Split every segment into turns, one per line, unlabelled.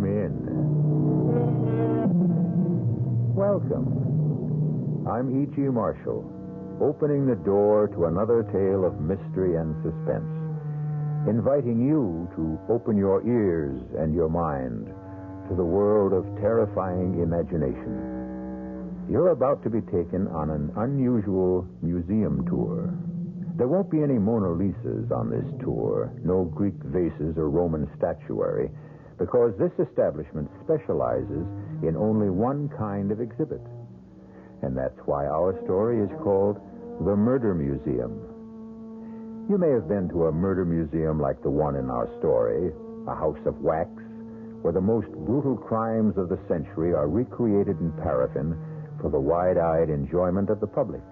Come in. Welcome. I'm E.G. Marshall, opening the door to another tale of mystery and suspense, inviting you to open your ears and your mind to the world of terrifying imagination. You're about to be taken on an unusual museum tour. There won't be any Mona Lisas on this tour, no Greek vases or Roman statuary, because this establishment specializes in only one kind of exhibit. And that's why our story is called The Murder Museum. You may have been to a murder museum like the one in our story, a house of wax, where the most brutal crimes of the century are recreated in paraffin for the wide-eyed enjoyment of the public.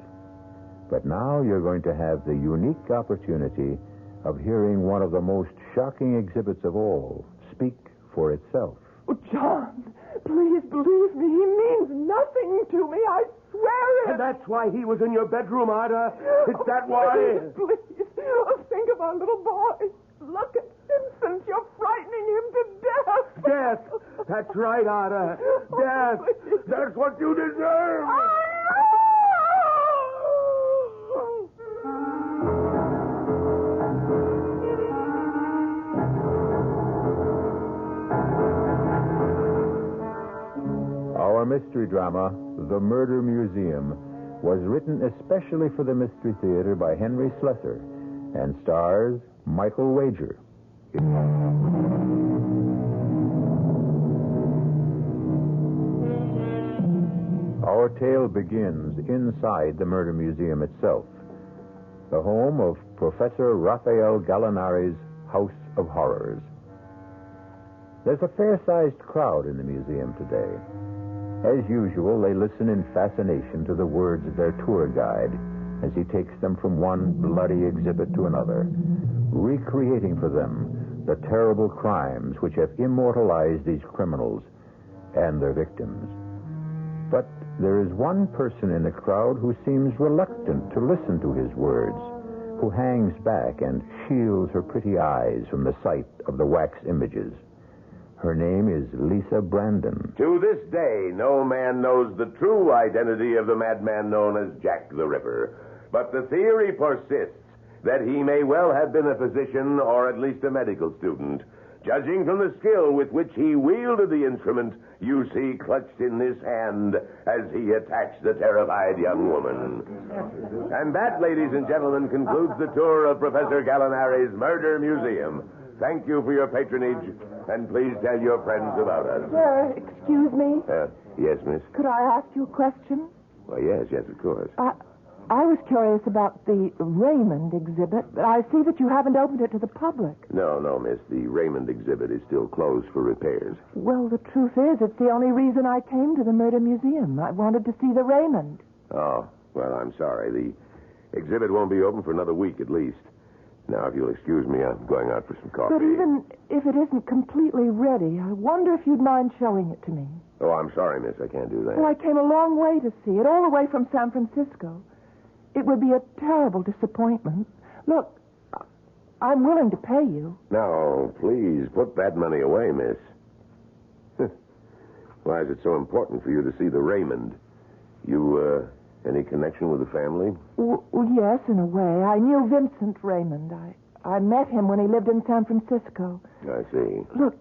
But now you're going to have the unique opportunity of hearing one of the most shocking exhibits of all speak for itself.
Oh, John, please believe me. He means nothing to me. I swear it.
And that's why he was in your bedroom, Ida. Is that why?
Please. Oh, think of our little boy. Look at Vincent. You're frightening him to death.
Death. That's right, Ida. Death.
Please.
That's what you deserve.
Our mystery drama, The Murder Museum, was written especially for the Mystery Theater by Henry Slessor and stars Michael Wager. Our tale begins inside the Murder Museum itself, the home of Professor Raphael Gallinari's House of Horrors. There's a fair-sized crowd in the museum today. As usual, they listen in fascination to the words of their tour guide as he takes them from one bloody exhibit to another, recreating for them the terrible crimes which have immortalized these criminals and their victims. But there is one person in the crowd who seems reluctant to listen to his words, who hangs back and shields her pretty eyes from the sight of the wax images. Her name is Lisa Brandon.
To this day, no man knows the true identity of the madman known as Jack the Ripper. But the theory persists that he may well have been a physician or at least a medical student, judging from the skill with which he wielded the instrument you see clutched in this hand as he attacked the terrified young woman. And that, ladies and gentlemen, concludes the tour of Professor Gallinari's Murder Museum. Thank you for your patronage, and please tell your friends about us.
Excuse me?
Yes, miss?
Could I ask you a question?
Well, yes, of course.
I was curious about the Raymond exhibit, but I see that you haven't opened it to the public.
No, miss. The Raymond exhibit is still closed for repairs.
Well, the truth is, it's the only reason I came to the Murder Museum. I wanted to see the Raymond.
Oh, well, I'm sorry. The exhibit won't be open for another week at least. Now, if you'll excuse me, I'm going out for some coffee.
But even if it isn't completely ready, I wonder if you'd mind showing it to me.
Oh, I'm sorry, miss. I can't do that.
Well, I came a long way to see it, all the way from San Francisco. It would be a terrible disappointment. Look, I'm willing to pay you.
Now, please, put that money away, miss. Why is it so important for you to see the Raymond? You, any connection with the family?
Well, yes, in a way. I knew Vincent Raymond. I met him when he lived in San Francisco.
I see.
Look,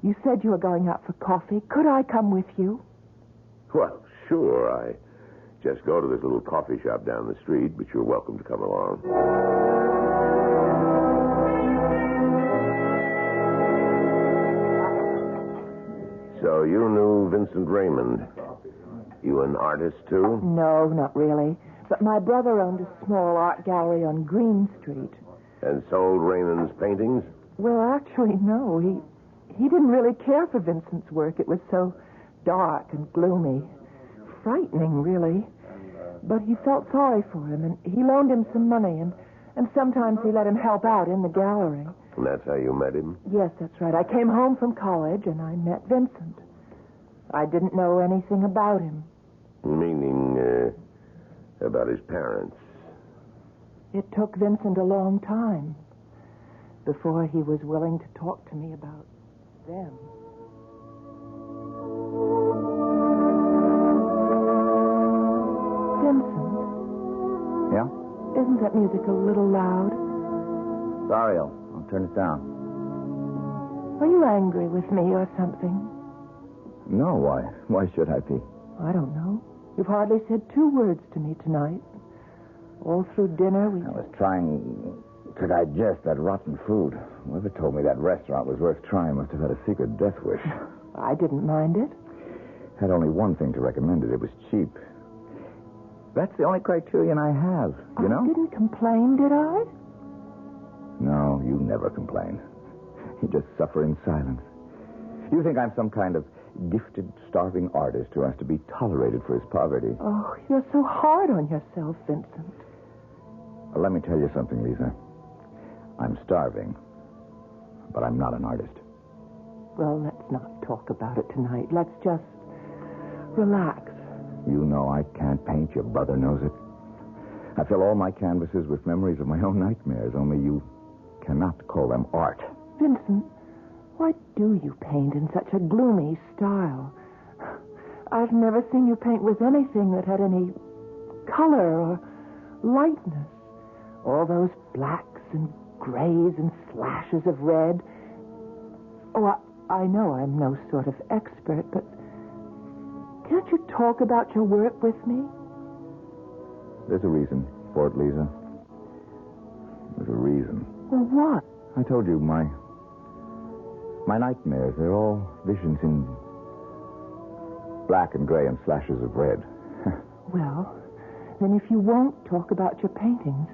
you said you were going out for coffee. Could I come with you?
Well, sure. I just go to this little coffee shop down the street, but you're welcome to come along. So you knew Vincent Raymond. You an artist, too?
No, not really. But my brother owned a small art gallery on Green Street.
And sold Raymond's paintings?
Well, actually, no. He didn't really care for Vincent's work. It was so dark and gloomy. Frightening, really. But he felt sorry for him, and he loaned him some money, and sometimes he let him help out in the gallery.
And that's how you met him?
Yes, that's right. I came home from college, and I met Vincent. I didn't know anything about him.
Meaning, about his parents?
It took Vincent a long time before he was willing to talk to me about them. that music a little loud?
Sorry, I'll turn it down.
Are you angry with me or something?
No, why? Why should I be?
I don't know. You've hardly said 2 words to me tonight. All through dinner,
I was trying to digest that rotten food. Whoever told me that restaurant was worth trying must have had a secret death wish.
I didn't mind it.
Had only one thing to recommend it. It was cheap. That's the only criterion I have, you know?
I didn't complain, did I?
No, you never complain. You just suffer in silence. You think I'm some kind of gifted, starving artist who has to be tolerated for his poverty.
Oh, you're so hard on yourself, Vincent.
Well, let me tell you something, Lisa. I'm starving, but I'm not an artist.
Well, let's not talk about it tonight. Let's just relax.
You know I can't paint. Your brother knows it. I fill all my canvases with memories of my own nightmares, only you cannot call them art.
Vincent, why do you paint in such a gloomy style? I've never seen you paint with anything that had any color or lightness. All those blacks and grays and slashes of red. Oh, I know I'm no sort of expert, but can't you talk about your work with me?
There's a reason for it, Lisa. There's a reason.
Well, what?
I told you, my nightmares, they're all visions in black and gray and slashes of red.
Well, then if you won't talk about your paintings,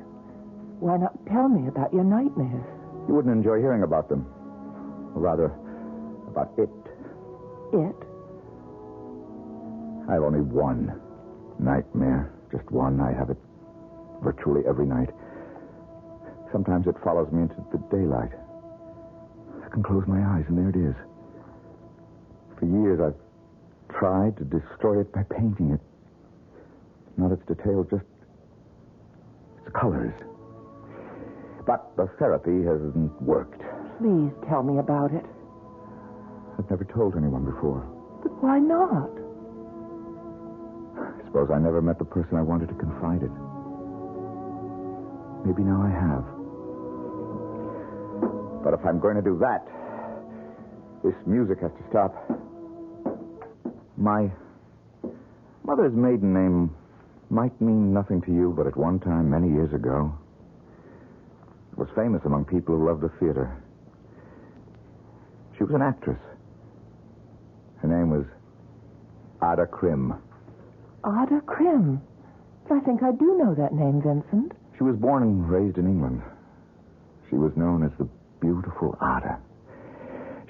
why not tell me about your nightmares?
You wouldn't enjoy hearing about them. Or rather, about it.
It?
I have only one nightmare. Just one. I have it virtually every night. Sometimes it follows me into the daylight. I can close my eyes, and there it is. For years, I've tried to destroy it by painting it. Not its detail, just its colors. But the therapy hasn't worked.
Please tell me about it.
I've never told anyone before.
But why not?
I suppose I never met the person I wanted to confide it. Maybe now I have. But if I'm going to do that, this music has to stop. My mother's maiden name might mean nothing to you, but at one time, many years ago, it was famous among people who loved the theater. She was an actress. Her name was Ada Krim.
Ada Krim. I think I do know that name, Vincent.
She was born and raised in England. She was known as the beautiful Ada.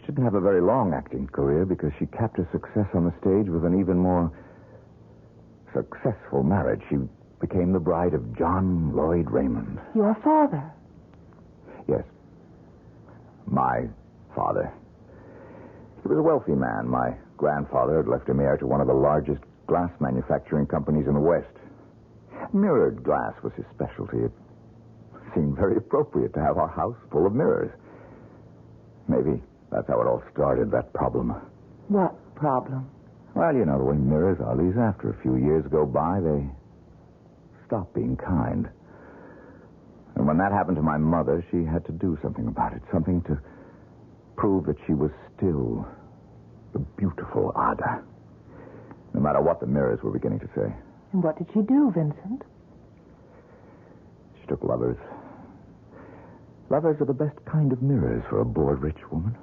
She didn't have a very long acting career because she capped her success on the stage with an even more successful marriage. She became the bride of John Lloyd Raymond.
Your father?
Yes. My father. He was a wealthy man. My grandfather had left him heir to one of the largest glass manufacturing companies in the West. Mirrored glass was his specialty. It seemed very appropriate to have our house full of mirrors. Maybe that's how it all started, that problem.
What problem?
Well, you know the way mirrors are, Lisa. After a few years go by, they stop being kind. And when that happened to my mother, she had to do something about it. Something to prove that she was still the beautiful Ada. No matter what the mirrors were beginning to say.
And what did she do, Vincent?
She took lovers. Lovers are the best kind of mirrors for a bored rich woman.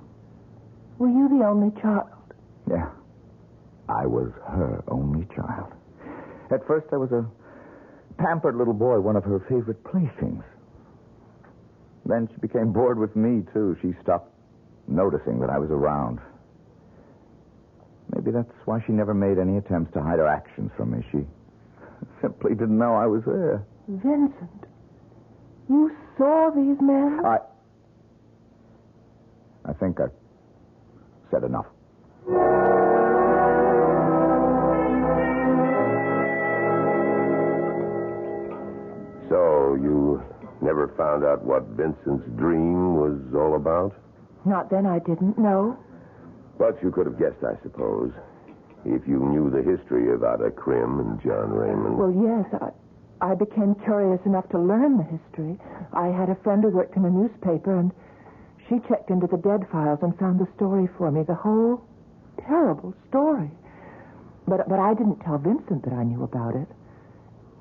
Were you the only child?
Yeah. I was her only child. At first, I was a pampered little boy, one of her favorite playthings. Then she became bored with me, too. She stopped noticing that I was around. Maybe that's why she never made any attempts to hide her actions from me. She simply didn't know I was there.
Vincent, you saw these men?
I think I've said enough.
So, you never found out what Vincent's dream was all about?
Not then, I didn't know.
But you could have guessed, I suppose, if you knew the history of Ada Krim and John Raymond.
Well, yes, I became curious enough to learn the history. I had a friend who worked in a newspaper, and she checked into the dead files and found the story for me, the whole terrible story. But I didn't tell Vincent that I knew about it.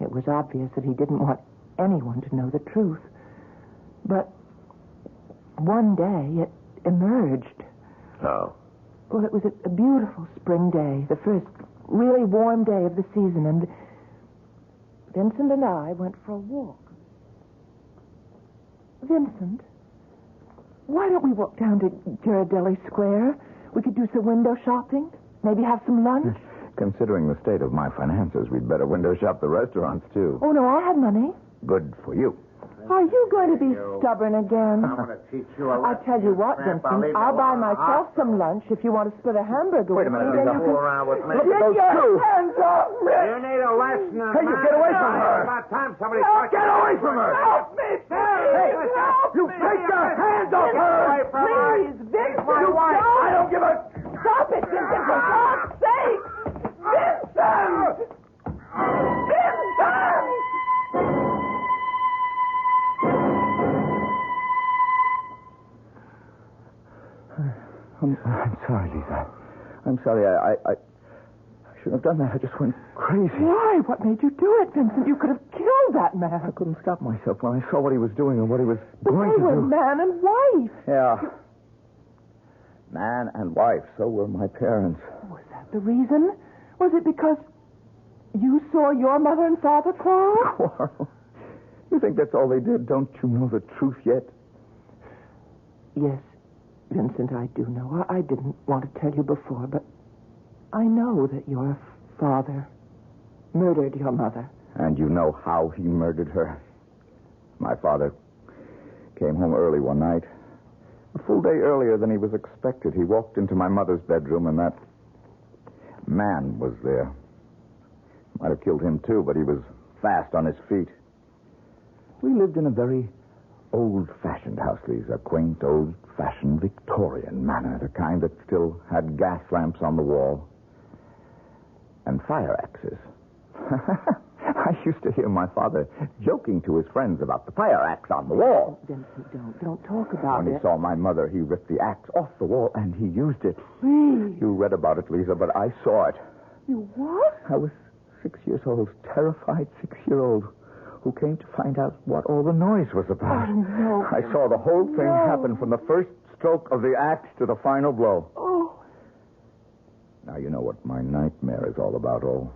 It was obvious that he didn't want anyone to know the truth. But one day it emerged.
Oh.
Well, it was a beautiful spring day, the first really warm day of the season, and Vincent and I went for a walk. Vincent, why don't we walk down to Ghirardelli Square? We could do some window shopping, maybe have some lunch.
Considering the state of my finances, we'd better window shop the restaurants, too.
Oh, no, I have money.
Good for you.
Are you going to be stubborn again?
I'm going to teach you a lesson.
I'll tell you what, Vincent. I'll buy myself some lunch if you want to split a hamburger.
Wait a minute,
with me.
Lisa.
Then you
Fool around with me.
Look at those two.
Hands off me!
You need a lesson.
Hey, you get away from her.
It's about time somebody...
Get away from her.
Help me,
Hey, you take your hands off her.
Away from her.
Please, Vincent,
my
you
wife.
don't.
I don't give a...
Stop it, Vincent, for God's sake! Vincent! Vincent!
I'm sorry, Lisa. I'm sorry. I shouldn't have done that. I just went crazy.
Why? What made you do it, Vincent? You could have killed that
I
man.
couldn't stop myself when I saw what he was doing and what he was
But
going
they
to
were
do.
man and wife.
Yeah. Man and wife. So were my parents.
Was that the reason? Was it because you saw your mother and father quarrel?
Quarrel. You think that's all they did? Don't you know the truth yet?
Yes, Vincent, I do know. I didn't want to tell you before, but I know that your father murdered your mother.
And you know how he murdered her. My father came home early one night. A full day earlier than he was expected. He walked into my mother's bedroom, and that man was there. Might have killed him, too, but he was fast on his feet. We lived in a very old-fashioned house, Lisa. A quaint, old-fashioned Victorian manner. The kind that still had gas lamps on the wall. And fire axes. I used to hear my father joking to his friends about the fire axe on the wall.
Vincent, don't talk about
When
it.
he saw my mother, he ripped the axe off the wall, and he used it.
Please.
You read about it, Lisa, but I saw it.
You what?
I was 6 years old, terrified 6-year-old, who came to find out what all the noise was about.
Oh, no.
I saw the whole thing
No.
happen from the first stroke of the axe to the final blow.
Oh.
Now you know what my nightmare is all about, all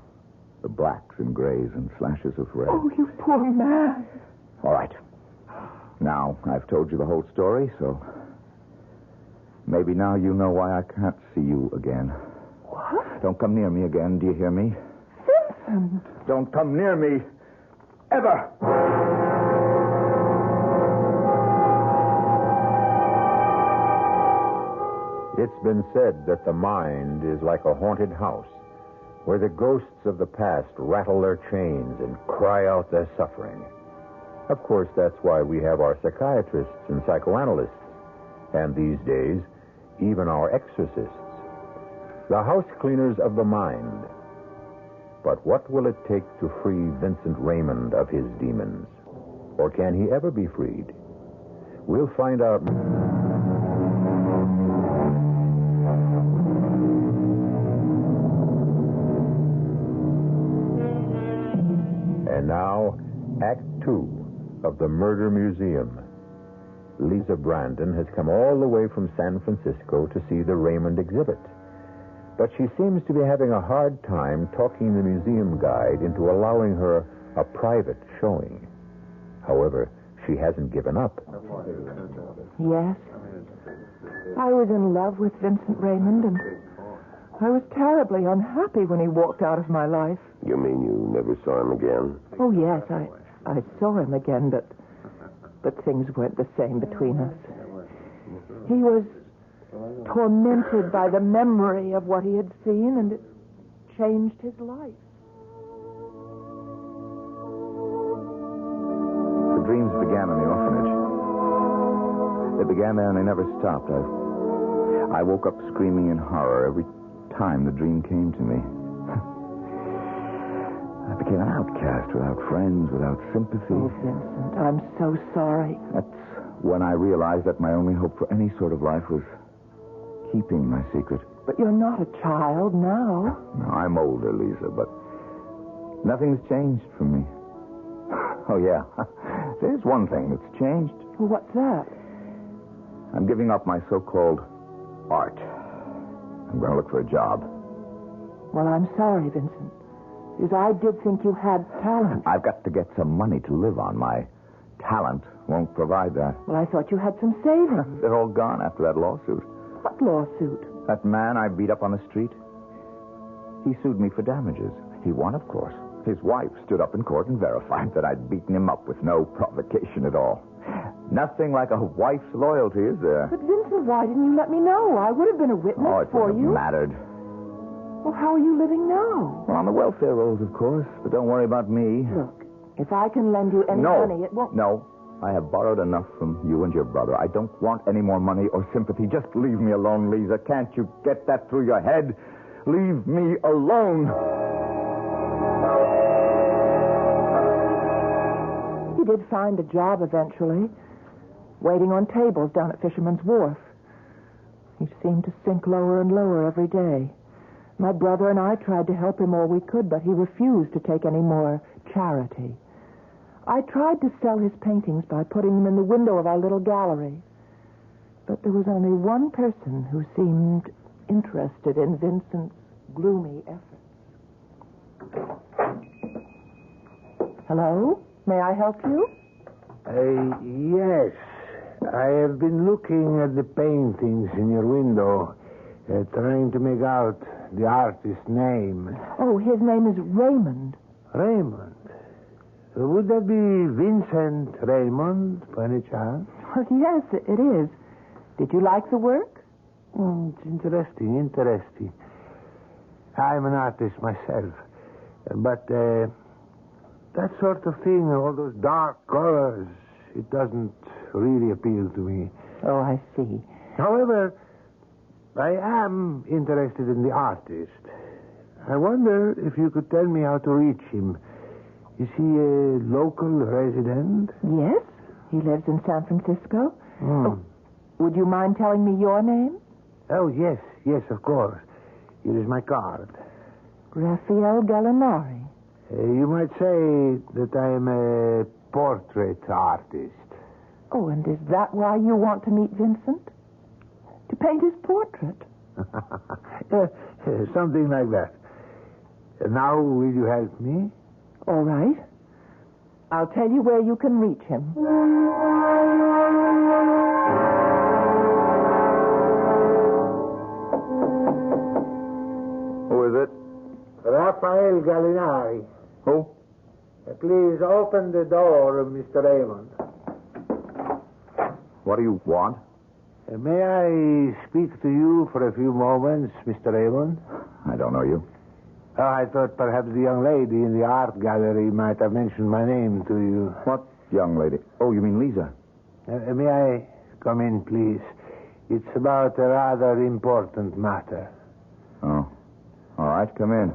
the blacks and grays and slashes of red.
Oh, you poor man.
All right. Now, I've told you the whole story, so maybe now you know why I can't see you again.
What?
Don't come near me again, do you hear me?
Vincent.
Don't come near me. Ever.
It's been said that the mind is like a haunted house, where the ghosts of the past rattle their chains and cry out their suffering. Of course, that's why we have our psychiatrists and psychoanalysts, and these days, even our exorcists. The house cleaners of the mind. But what will it take to free Vincent Raymond of his demons? Or can he ever be freed? We'll find out. And now, Act 2 of the Murder Museum. Lisa Brandon has come all the way from San Francisco to see the Raymond exhibit. But she seems to be having a hard time talking the museum guide into allowing her a private showing. However, she hasn't given up.
Yes. I was in love with Vincent Raymond, and I was terribly unhappy when he walked out of my life.
You mean you never saw him again?
Oh, yes, I saw him again, but things weren't the same between us. He was tormented by the memory of what he had seen, and it changed his life.
The dreams began in the orphanage. They began there and they never stopped. I woke up screaming in horror every time the dream came to me.
I became an outcast, without friends, without sympathy.
Oh, Vincent, I'm so sorry.
That's when I realized that my only hope for any sort of life was keeping my secret.
But you're not a child now.
No, I'm older, Lisa, but nothing's changed for me. Oh, yeah. There's one thing that's changed.
Well, what's that?
I'm giving up my so-called art. I'm going to look for a job.
Well, I'm sorry, Vincent. Because I did think you had talent.
I've got to get some money to live on. My talent won't provide that.
Well, I thought you had some savings.
They're all gone after that lawsuit.
What lawsuit?
That man I beat up on the street, he sued me for damages. He won, of course. His wife stood up in court and verified that I'd beaten him up with no provocation at all. Nothing like a wife's loyalty, is there?
But, Vincent, why didn't you let me know? I would have been a witness
Oh, it
for
wouldn't
you.
have mattered.
Well, how are you living now?
Well, on the welfare rolls, of course. But don't worry about me.
Look, if I can lend you any money, it won't...
No. I have borrowed enough from you and your brother. I don't want any more money or sympathy. Just leave me alone, Lisa. Can't you get that through your head? Leave me alone.
He did find a job eventually, waiting on tables down at Fisherman's Wharf. He seemed to sink lower and lower every day. My brother and I tried to help him all we could, but he refused to take any more charity. I tried to sell his paintings by putting them in the window of our little gallery. But there was only one person who seemed interested in Vincent's gloomy efforts. Hello? May I help you?
Yes. I have been looking at the paintings in your window, trying to make out the artist's name.
Oh, his name is Raymond.
Raymond? Would that be Vincent Raymond, by any chance?
Oh, yes, it is. Did you like the work?
It's interesting. I'm an artist myself. But that sort of thing, all those dark colors, it doesn't really appeal to me.
Oh, I see.
However, I am interested in the artist. I wonder if you could tell me how to reach him. Is he a local resident?
Yes, he lives in San Francisco.
Oh,
would you mind telling me your name?
Oh, yes, of course. Here is my card.
Raphael Gallinari.
You might say that I am a portrait artist.
Oh, and is that why you want to meet Vincent? To paint his portrait?
Something like that. Now, will you help me?
All right. I'll tell you where you can reach him.
Who is it?
Raphael Gallinari.
Who?
Please open the door, Mr. Raymond.
What do you want?
May I speak to you for a few moments, Mr. Raymond?
I don't know you.
Oh, I thought perhaps the young lady in the art gallery might have mentioned my name to you.
What young lady? Oh, you mean Lisa?
May I come in, please? It's about a rather important matter.
Oh. All right, come in.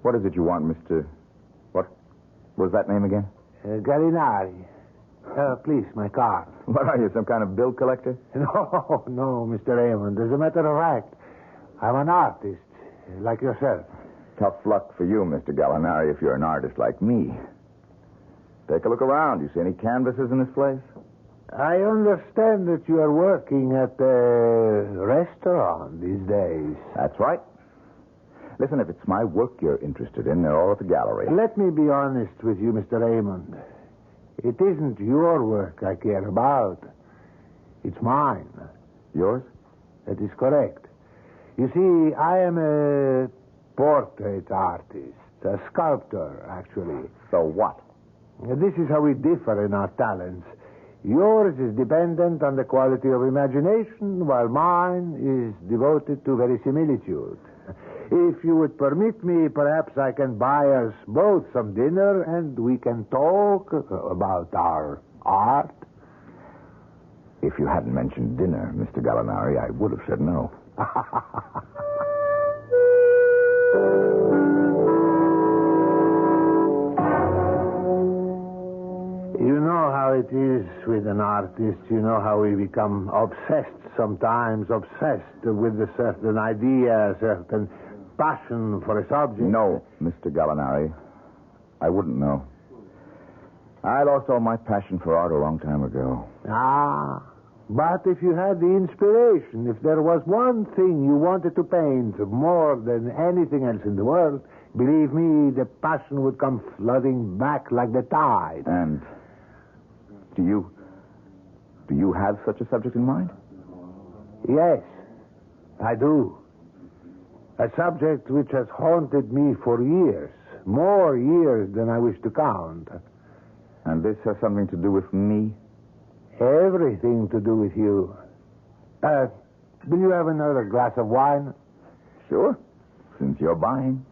What is it you want, Mr... What was that name again?
Gallinari. Please, my card.
What are you, some kind of bill collector?
No, Mr. Raymond. As a matter of fact, I'm an artist, like yourself.
Tough luck for you, Mr. Gallinari, if you're an artist like me. Take a look around. You see any canvases in this place?
I understand that you are working at a restaurant these days.
That's right. Listen, if it's my work you're interested in, they're all at the gallery.
Let me be honest with you, Mr. Raymond. It isn't your work I care about. It's mine.
Yours?
That is correct. You see, I am a portrait artist, a sculptor, actually.
So what?
This is how we differ in our talents. Yours is dependent on the quality of imagination, while mine is devoted to verisimilitude. If you would permit me, perhaps I can buy us both some dinner and we can talk about our art.
If you hadn't mentioned dinner, Mr. Gallinari, I would have said no.
You know how it is with an artist. You know how we become obsessed sometimes, obsessed with a certain idea, a certain passion for a subject.
No, Mr. Gallinari. I wouldn't know. I lost all my passion for art a long time ago.
Ah, but if you had the inspiration, if there was one thing you wanted to paint more than anything else in the world, believe me, the passion would come flooding back like the tide.
And do you have such a subject in mind?
Yes, I do. A subject which has haunted me for years, more years than I wish to count.
And this has something to do with me?
Everything to do with you. Will you have another glass of wine?
Sure, since you're buying.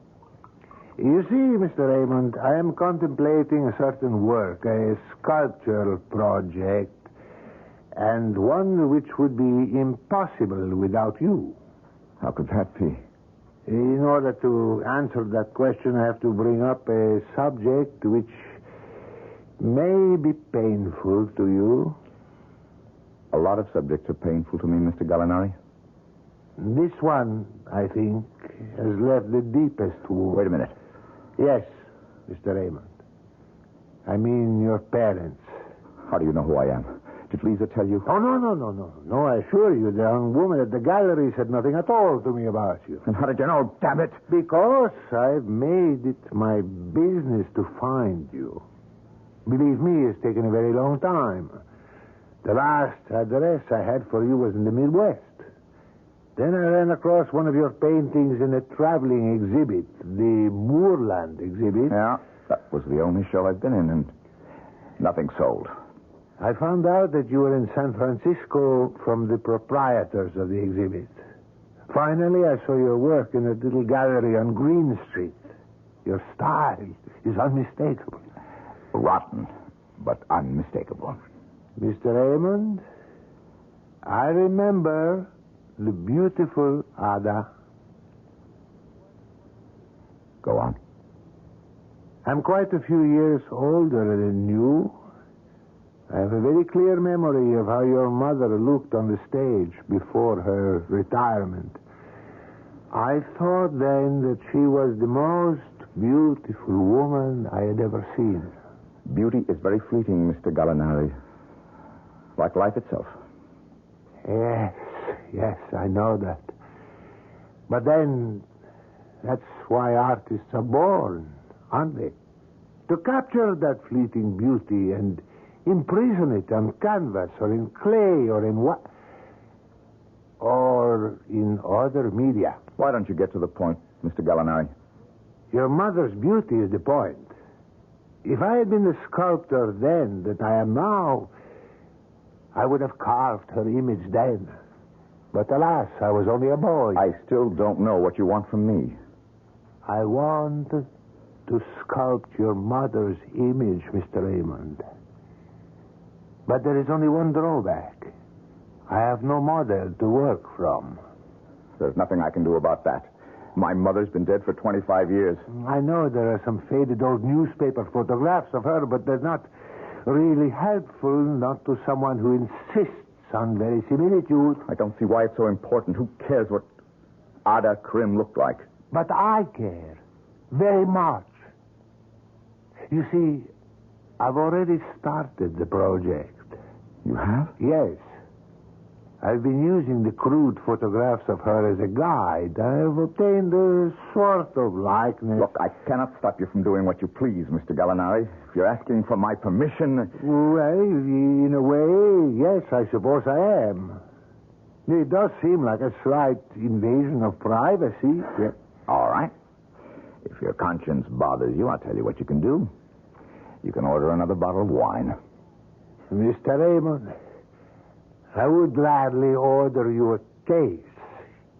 You see, Mr. Raymond, I am contemplating a certain work, a sculptural project, and one which would be impossible without you.
How could that be?
In order to answer that question, I have to bring up a subject which may be painful to you.
A lot of subjects are painful to me, Mr. Gallinari.
This one, I think, has left the deepest wound.
Wait a minute.
Yes, Mr. Raymond. I mean your parents.
How do you know who I am? Did Lisa tell you?
Oh, no. No, I assure you, the young woman at the gallery said nothing at all to me about you.
And how did you know? Damn it!
Because I've made it my business to find you. Believe me, it's taken a very long time. The last address I had for you was in the Midwest. Then I ran across one of your paintings in a traveling exhibit, the Moorland exhibit.
Yeah, that was the only show I've been in, and nothing sold.
I found out that you were in San Francisco from the proprietors of the exhibit. Finally, I saw your work in a little gallery on Green Street. Your style is unmistakable.
Rotten, but unmistakable.
Mr. Raymond, I remember the beautiful Ada.
Go on.
I'm quite a few years older than you. I have a very clear memory of how your mother looked on the stage before her retirement. I thought then that she was the most beautiful woman I had ever seen.
Beauty is very fleeting, Mr. Gallinari. Like life itself.
Yes, I know that. But then, that's why artists are born, aren't they? To capture that fleeting beauty and imprison it on canvas or in clay or in what? Or in other media.
Why don't you get to the point, Mr. Gallinari?
Your mother's beauty is the point. If I had been the sculptor then that I am now, I would have carved her image then. But alas, I was only a boy.
I still don't know what you want from me.
I want to sculpt your mother's image, Mr. Raymond. But there is only one drawback. I have no model to work from.
There's nothing I can do about that. My mother's been dead for 25 years.
I know there are some faded old newspaper photographs of her, but they're not really helpful, not to someone who insists on verisimilitude.
I don't see why it's so important. Who cares what Ada Krim looked like?
But I care. Very much. You see, I've already started the project.
You have?
Yes. I've been using the crude photographs of her as a guide. I've obtained a sort of likeness.
Look, I cannot stop you from doing what you please, Mr. Gallinari. If you're asking for my permission...
Well, in a way, yes, I suppose I am. It does seem like a slight invasion of privacy.
Yeah. All right. If your conscience bothers you, I'll tell you what you can do. You can order another bottle of wine.
Mr. Raymond, I would gladly order you a case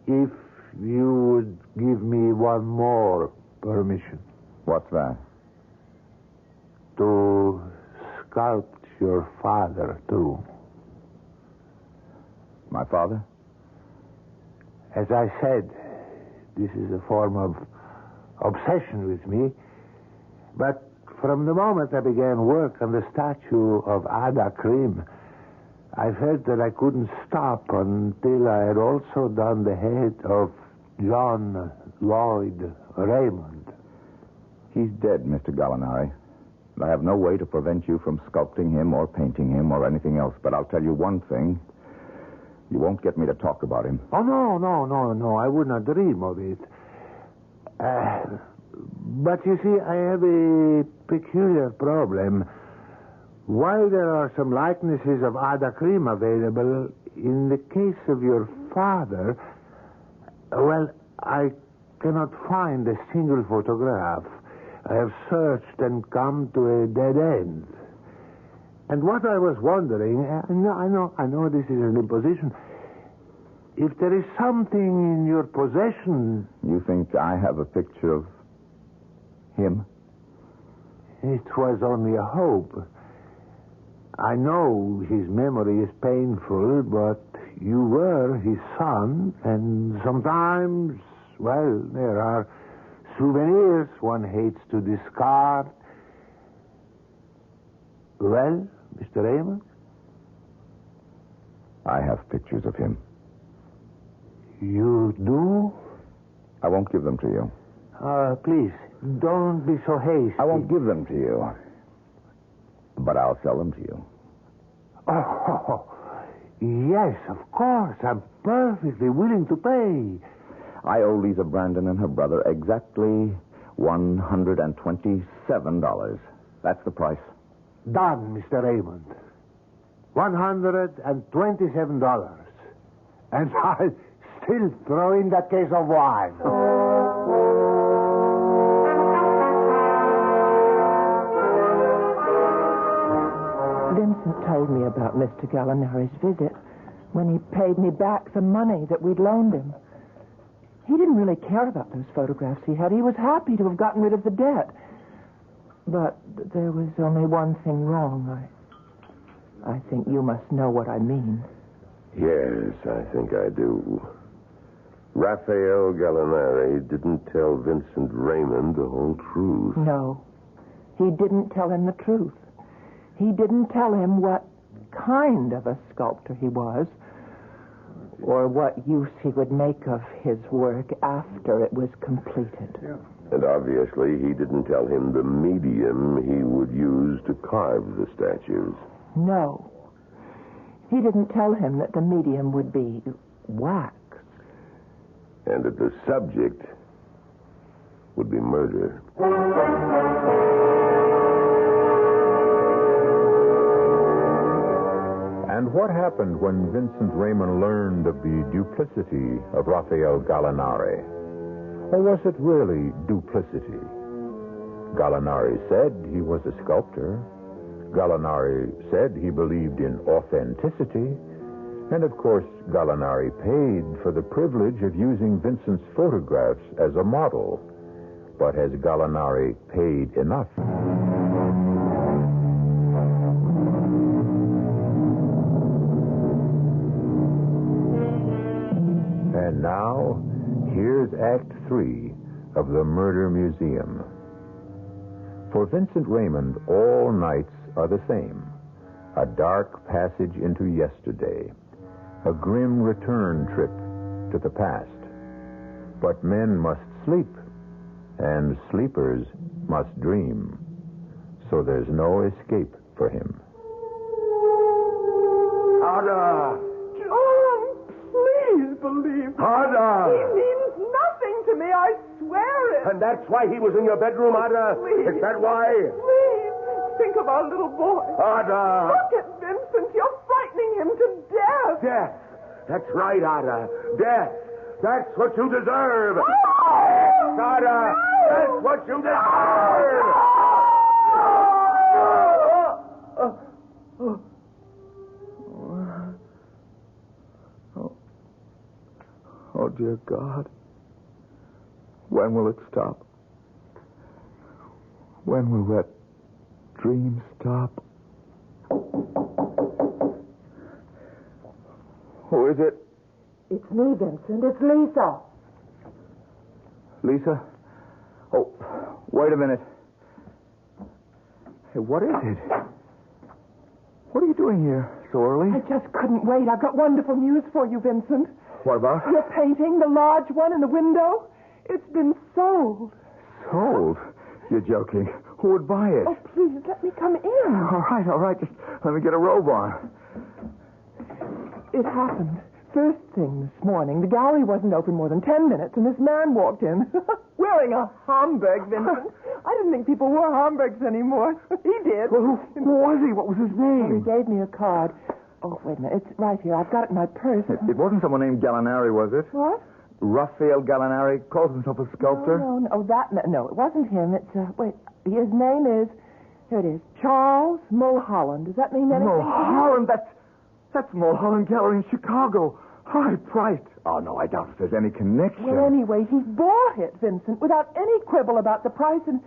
if you would give me one more permission.
What's that?
To sculpt your father, too.
My father?
As I said, this is a form of obsession with me. But from the moment I began work on the statue of Ada Krim, I felt that I couldn't stop until I had also done the head of John Lloyd Raymond.
He's dead, Mr. Gallinari. I have no way to prevent you from sculpting him or painting him or anything else, but I'll tell you one thing. You won't get me to talk about him.
Oh, no. I would not dream of it. But you see, I have a peculiar problem. While there are some likenesses of Ada Krim available, in the case of your father, well, I cannot find a single photograph. I have searched and come to a dead end. And what I was wondering, I know this is an imposition, if there is something in your possession...
You think I have a picture of him?
It was only a hope. I know his memory is painful, but you were his son, and sometimes, well, there are souvenirs one hates to discard. Well, Mr. Raymond?
I have pictures of him.
You do?
I won't give them to you.
Please, don't be so hasty.
I won't give them to you. But I'll sell them to you.
Oh, yes, of course. I'm perfectly willing to pay.
I owe Lisa Brandon and her brother exactly $127. That's the price.
Done, Mr. Raymond. $127. And I'll still throw in that case of wine.
Vincent told me about Mr. Gallinari's visit when he paid me back the money that we'd loaned him. He didn't really care about those photographs he had. He was happy to have gotten rid of the debt. But there was only one thing wrong. I think you must know what I mean.
Yes, I think I do. Raphael Gallinari didn't tell Vincent Raymond the whole truth.
No, he didn't tell him the truth. He didn't tell him what kind of a sculptor he was, or what use he would make of his work after it was completed.
Yeah.
And obviously he didn't tell him the medium he would use to carve the statues.
No. He didn't tell him that the medium would be wax.
And that the subject would be murder.
And what happened when Vincent Raymond learned of the duplicity of Raphael Gallinari? Or was it really duplicity? Gallinari said he was a sculptor. Gallinari said he believed in authenticity. And, of course, Gallinari paid for the privilege of using Vincent's photographs as a model. But has Gallinari paid enough? And now, here's Act 3 of the Murder Museum. For Vincent Raymond, all nights are the same. A dark passage into yesterday. A grim return trip to the past. But men must sleep, and sleepers must dream. So there's no escape for him.
Ada!
John, please believe me.
Ada!
He means nothing to me, I swear it.
And that's why he was in your bedroom, Ada?
Please.
Is that why?
Please, think of our little boy.
Ada!
Look at Vincent. You're frightening him to death.
Death. That's right, Ada. Death. That's what you deserve.
Oh!
Yes, Ada. That's what you deserve.
Oh, dear God. When will it stop? When will that dream stop? Who is it?
It's me, Vincent. It's Lisa.
Lisa? Oh, wait a minute. Hey, what is it? What are you doing here so early?
I just couldn't wait. I've got wonderful news for you, Vincent.
What about?
Your painting, the large one in the window, it's been sold.
Sold? You're joking. Who would buy it?
Oh, please, let me come in.
All right. Just let me get a robe on.
It happened. First thing this morning, the gallery wasn't open more than 10 minutes, and this man walked in wearing a Homburg, Vincent. I didn't think people wore Homburgs anymore. He did.
Well, who was he? What was his name?
He gave me a card. Oh, wait a minute. It's right here. I've got it in my purse.
It wasn't someone named Gallinari, was it?
What?
Raphael Gallinari calls himself a sculptor?
No. No, it wasn't him. It's, wait, his name is, here it is, Charles Mulholland. Does that mean anything?
Mulholland? That's Mulholland Gallery in Chicago. High priced. Oh, no, I doubt if there's any connection.
Well, anyway, he bought it, Vincent, without any quibble about the price, and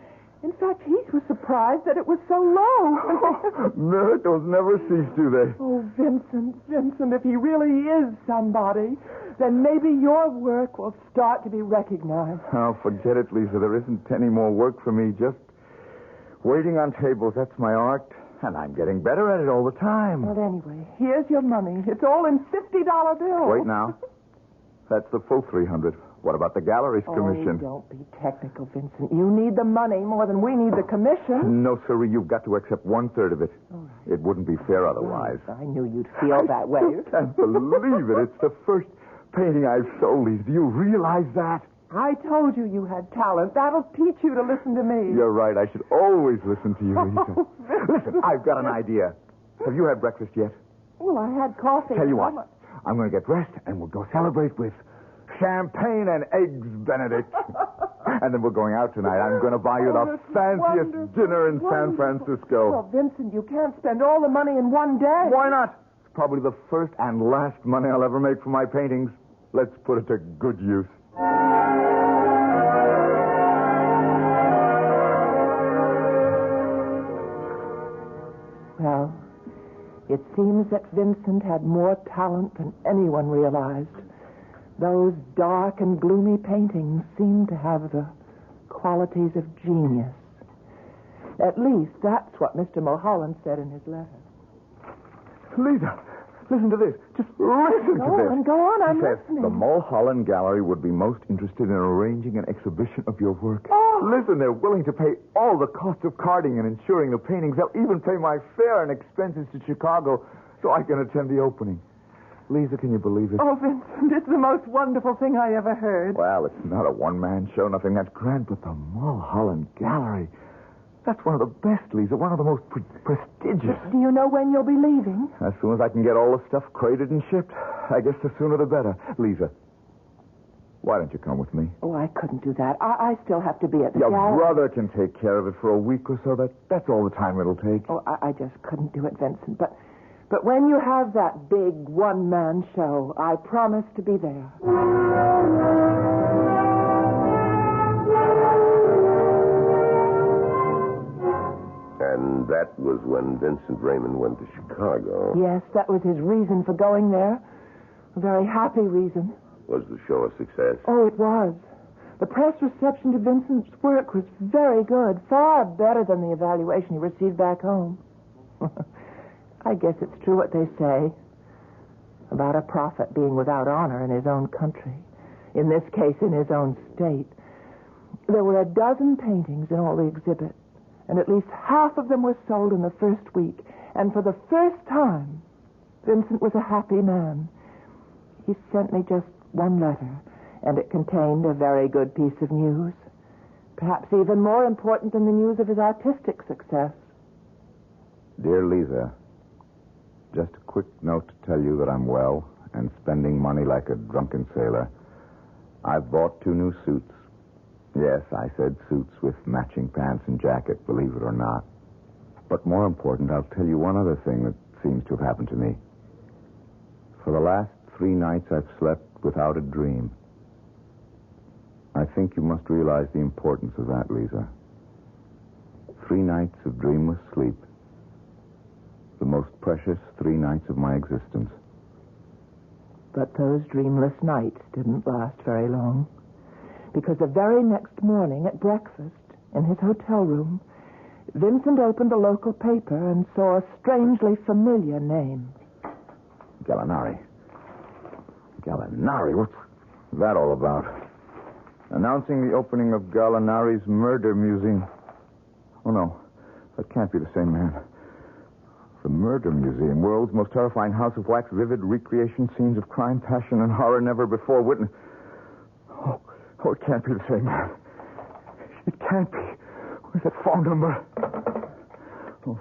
in fact, he was surprised that it was so low.
Miracles never cease, do they?
Oh, Vincent, if he really is somebody, then maybe your work will start to be recognized.
Oh, forget it, Lisa. There isn't any more work for me. Just waiting on tables. That's my art. And I'm getting better at it all the time.
Well, anyway, here's your money. It's all in $50 bills.
Wait now. That's the full $300. What about the gallery's commission?
Oh, don't be technical, Vincent. You need the money more than we need the commission.
No, sirree. You've got to accept 1/3 of it.
All right.
It wouldn't be fair otherwise.
I knew you'd feel that way.
I can't believe it. It's the first painting I've sold, Lisa. Do you realize that?
I told you you had talent. That'll teach you to listen to me.
You're right. I should always listen to you, Lisa. Listen, I've got an idea. Have you had breakfast yet?
Well, I had coffee.
Tell you what. I'm going to get dressed, and we'll go celebrate with champagne and eggs Benedict. And then we're going out tonight. I'm going to buy you the fanciest dinner in San Francisco.
Well, Vincent, you can't spend all the money in one day.
Why not? It's probably the first and last money I'll ever make from my paintings. Let's put it to good use.
Well, it seems that Vincent had more talent than anyone realized. Those dark and gloomy paintings seemed to have the qualities of genius. At least that's what Mr. Mulholland said in his letter.
Lisa, listen to this. Just listen to this.
Go on, I'm
He says,
listening.
the Mulholland Gallery would be most interested in arranging an exhibition of your work.
Oh.
Listen, they're willing to pay all the cost of carding and insuring the paintings. They'll even pay my fare and expenses to Chicago so I can attend the opening. Lisa, can you believe it?
Oh, Vincent, it's the most wonderful thing I ever heard.
Well, it's not a one-man show, nothing that grand, but the Mulholland Gallery. That's one of the best, Lisa, one of the most prestigious.
Do you know when you'll be leaving?
As soon as I can get all the stuff crated and shipped. I guess the sooner the better. Lisa, why don't you come with me?
Oh, I couldn't do that. I still have to be at the
Your
gallery.
brother can take care of it for a week or so. That's all the time it'll take.
Oh, I just couldn't do it, Vincent. But when you have that big one-man show, I promise to be there.
And that was when Vincent Raymond went to Chicago.
Yes, that was his reason for going there. A very happy reason.
Was the show a success?
Oh, it was. The press reception to Vincent's work was very good, far better than the evaluation he received back home. I guess it's true what they say about a prophet being without honor in his own country. In this case, in his own state. There were 12 paintings in all the exhibit, and at least half of them were sold in the first week. And for the first time, Vincent was a happy man. He sent me just one letter, and it contained a very good piece of news. Perhaps even more important than the news of his artistic success.
Dear Lisa, just a quick note to tell you that I'm well and spending money like a drunken sailor. I've bought 2 new suits. Yes, I said suits with matching pants and jacket, believe it or not. But more important, I'll tell you one other thing that seems to have happened to me. For the last 3 nights, I've slept without a dream. I think you must realize the importance of that, Lisa. 3 nights of dreamless sleep. The most precious 3 nights of my existence.
But those dreamless nights didn't last very long. because the very next morning at breakfast in his hotel room, Vincent opened the local paper and saw a strangely familiar name.
Gallinari. Gallinari? What's that all about? Announcing the opening of Gallinari's Murder Museum. Oh, no. That can't be the same man. The Murder Museum, world's most terrifying house of wax, vivid recreation, scenes of crime, passion, and horror never before witnessed. Oh, it can't be the same man. It can't be. Where's that phone number? Oh.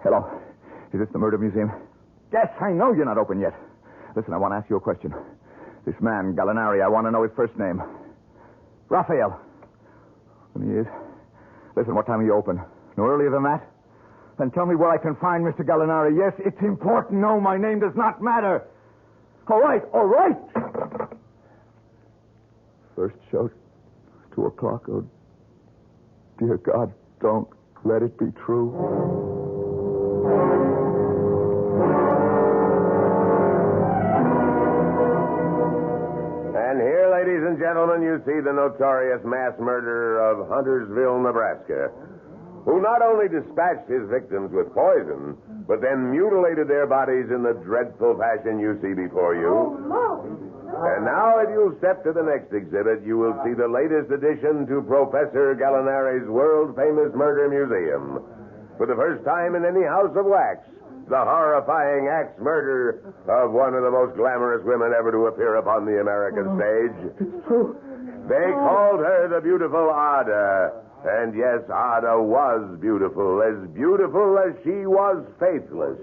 Hello. Is this the Murder Museum? Yes, I know you're not open yet. Listen, I want to ask you a question. This man, Gallinari, I want to know his first name. Raphael. And he is. Listen, what time are you open? No earlier than that? Then tell me where I can find Mr. Gallinari. Yes, it's important. No, my name does not matter. All right. First show, 2 o'clock. Oh, dear God, don't let it be true.
And here, ladies and gentlemen, you see the notorious mass murderer of Huntersville, Nebraska, who not only dispatched his victims with poison, but then mutilated their bodies in the dreadful fashion you see before you. And now, if you'll step to the next exhibit, you will see the latest addition to Professor Gallinari's world-famous murder museum. For the first time in any house of wax, the horrifying axe murder of one of the most glamorous women ever to appear upon the American stage.
It's true.
They called her the beautiful Ada. And yes, Ada was beautiful as she was faithless.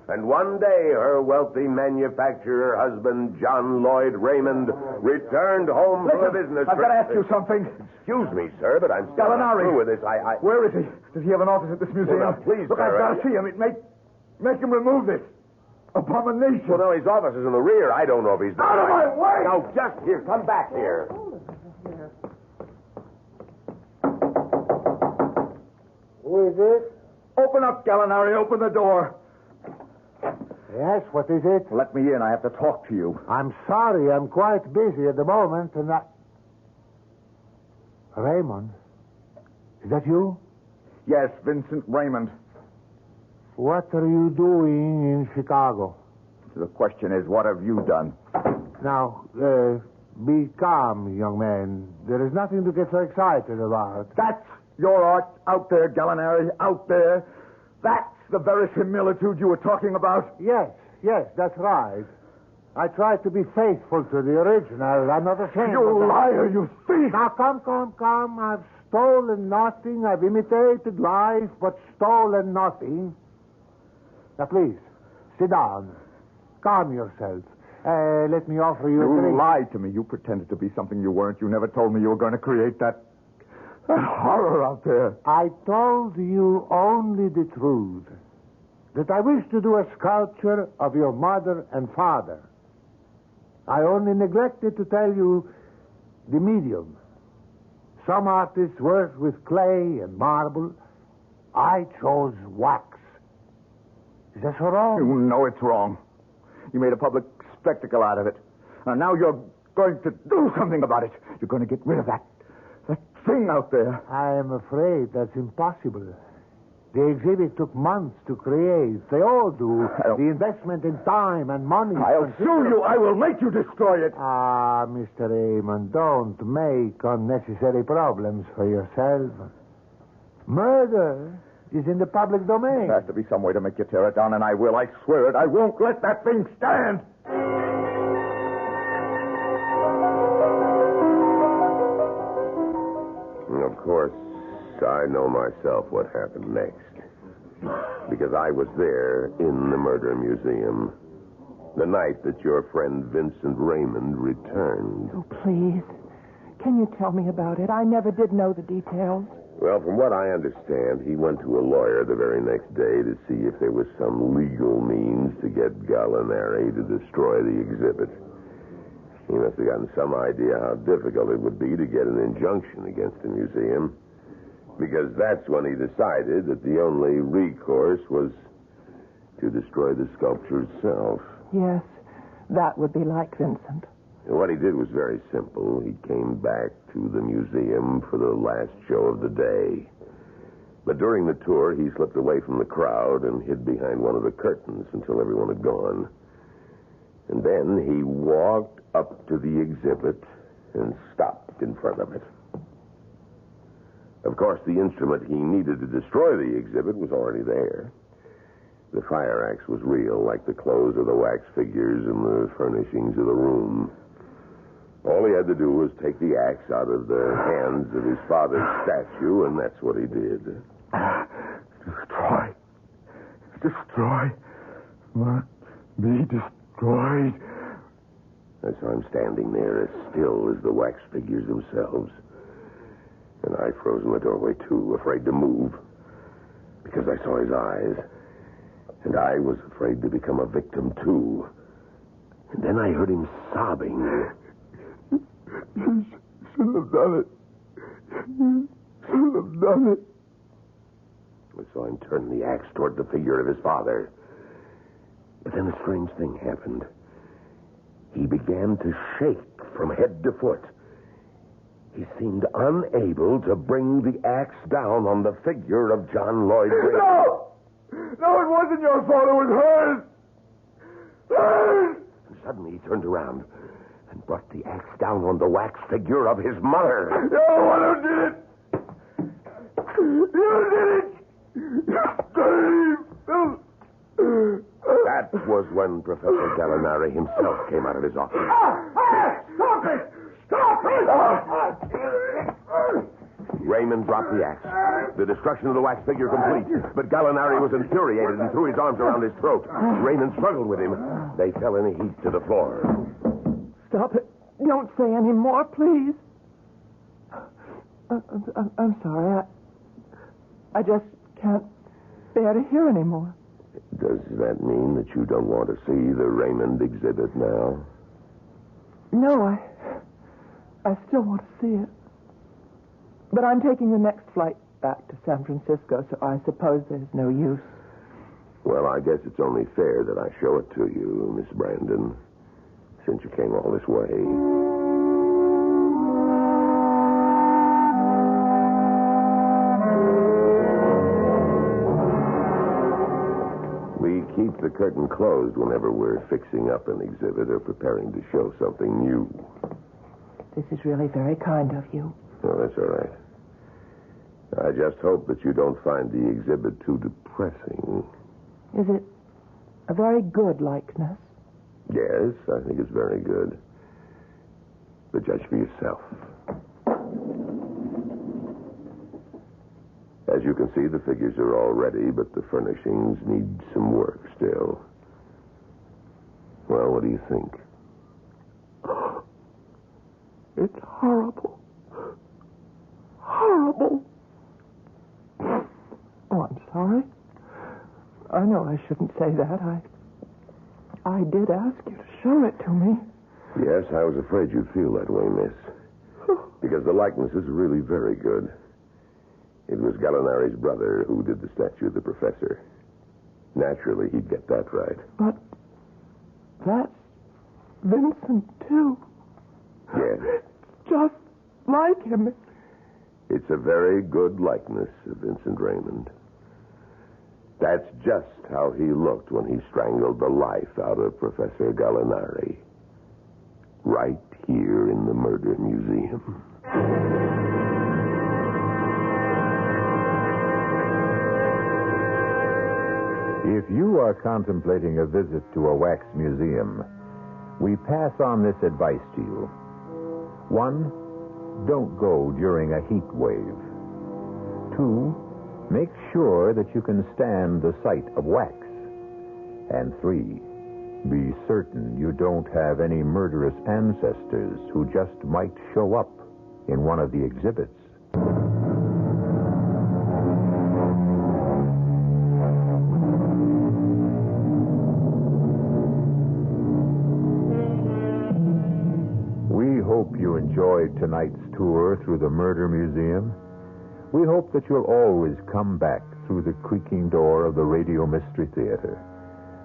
And one day, her wealthy manufacturer husband, John Lloyd Raymond, returned home from a business
I've got to ask you something.
Excuse me, sir, but I'm still not
Gallinari.
through with this.
Where is he? Does he have an office at this museum?
Well, now, please,
Look,
sir,
I've got to see him. Make him remove this abomination.
Well, no, his office is in the rear. I don't know if he's there.
Out of my way!
Now, just here. Come back here.
Who is it?
Open up, Gallinari. Open the door.
Yes, what is it?
Let me in. I have to talk to you.
I'm sorry, I'm quite busy at the moment, and Raymond? Is that you?
Yes, Vincent Raymond.
What are you doing in Chicago?
The question is, what have you done?
Now, be calm, young man. There is nothing to get so excited about.
That's your art out there, Gallinari, out there. That's the verisimilitude you were talking about.
Yes, that's right. I try to be faithful to the original. I'm not ashamed of
You
that.
liar, you thief!
Now, come. I've stolen nothing. I've imitated life, but stolen nothing. Now, please, sit down. Calm yourself. Let me offer you a
You
drink.
lied to me. You pretended to be something you weren't. You never told me you were going to create that horror out there.
I told you only the truth. That I wish to do a sculpture of your mother and father. I only neglected to tell you the medium. Some artists work with clay and marble. I chose wax. Is that so wrong?
You know it's wrong. You made a public spectacle out of it. And now you're going to do something about it. You're going to get rid of that thing out there.
I am afraid that's impossible. The exhibit took months to create. They all do. The investment in time and money.
I'll sue you. I will make you destroy it.
Ah, Mr. Raymond, don't make unnecessary problems for yourself. Murder is in the public domain.
There has to be some way to make you tear it down, and I will. I swear it. I won't let that thing stand.
Of course, I know myself what happened next. Because I was there in the murder museum. The night that your friend Vincent Raymond returned.
Oh, please. Can you tell me about it? I never did know the details.
Well, from what I understand, he went to a lawyer the very next day to see if there was some legal means to get Gallinari to destroy the exhibit. He must have gotten some idea how difficult it would be to get an injunction against the museum, because that's when he decided that the only recourse was to destroy the sculpture itself.
Yes, that would be like Vincent.
What he did was very simple. He came back to the museum for the last show of the day. But during the tour, he slipped away from the crowd and hid behind one of the curtains until everyone had gone. And then he walked up to the exhibit and stopped in front of it. Of course, the instrument he needed to destroy the exhibit was already there. The fire axe was real, like the clothes of the wax figures and the furnishings of the room. All he had to do was take the axe out of the hands of his father's statue, and that's what he did.
Destroy. Destroy. Must be destroyed.
I saw him standing there as still as the wax figures themselves. And I froze in the doorway, too, afraid to move. Because I saw his eyes. And I was afraid to become a victim, too. And then I heard him sobbing.
You should have done it. You should have done it.
I saw him turn the axe toward the figure of his father. But then a strange thing happened. He began to shake from head to foot. He seemed unable to bring the axe down on the figure of John Lloyd Wayne.
No! No, it wasn't your fault. It was hers. Hers!
And suddenly he turned around and brought the axe down on the wax figure of his mother.
You're the one who did it. You did it.
That was when Professor Gallinari himself came out of his office.
Stop it! Stop it!
Raymond dropped the axe. The destruction of the wax figure complete. But Gallinari was infuriated and threw his arms around his throat. Raymond struggled with him. They fell in a heap to the floor.
Stop it. Don't say any more, please. I'm sorry. I just can't bear to hear any more.
Does that mean that you don't want to see the Raymond exhibit now?
No, I still want to see it. But I'm taking the next flight back to San Francisco, so I suppose there's no use.
Well, I guess it's only fair that I show it to you, Miss Brandon, since you came all this way. We keep the curtain closed whenever we're fixing up an exhibit or preparing to show something new.
This is really very kind of you.
Oh, that's all right. I just hope that you don't find the exhibit too depressing.
Is it a very good likeness?
Yes, I think it's very good. But judge for yourself. As you can see, the figures are all ready, but the furnishings need some work still. Well, what do you think?
It's horrible. Horrible. Oh, I'm sorry. I know I shouldn't say that. I did ask you to show it to me.
Yes, I was afraid you'd feel that way, miss. Because the likeness is really very good. It was Gallinari's brother who did the statue of the professor. Naturally, he'd get that right.
But that's Vincent, too.
Yes.
Just like him.
It's a very good likeness of Vincent Raymond. That's just how he looked when he strangled the life out of Professor Gallinari. Right here in the Murder Museum.
If you are contemplating a visit to a wax museum, we pass on this advice to you. 1, don't go during a heat wave. 2, make sure that you can stand the sight of wax. And 3, be certain you don't have any murderous ancestors who just might show up in one of the exhibits. We hope you enjoyed tonight's tour through the Murder Museum. We hope that you'll always come back through the creaking door of the Radio Mystery Theater.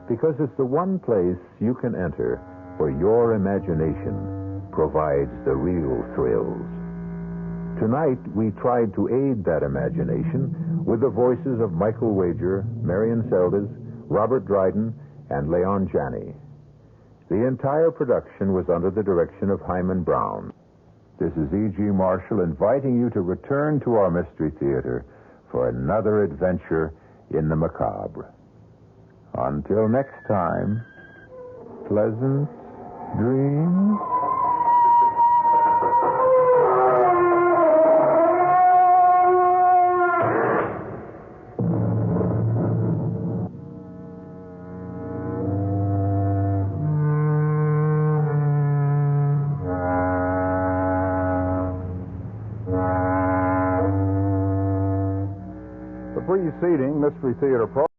because it's the one place you can enter where your imagination provides the real thrills. Tonight, we tried to aid that imagination with the voices of Michael Wager, Marion Seldes, Robert Dryden, and Leon Janney. The entire production was under the direction of Hyman Brown. This is E.G. Marshall inviting you to return to our Mystery Theater for another adventure in the macabre. Until next time, pleasant dreams.
The preceding Mystery Theater program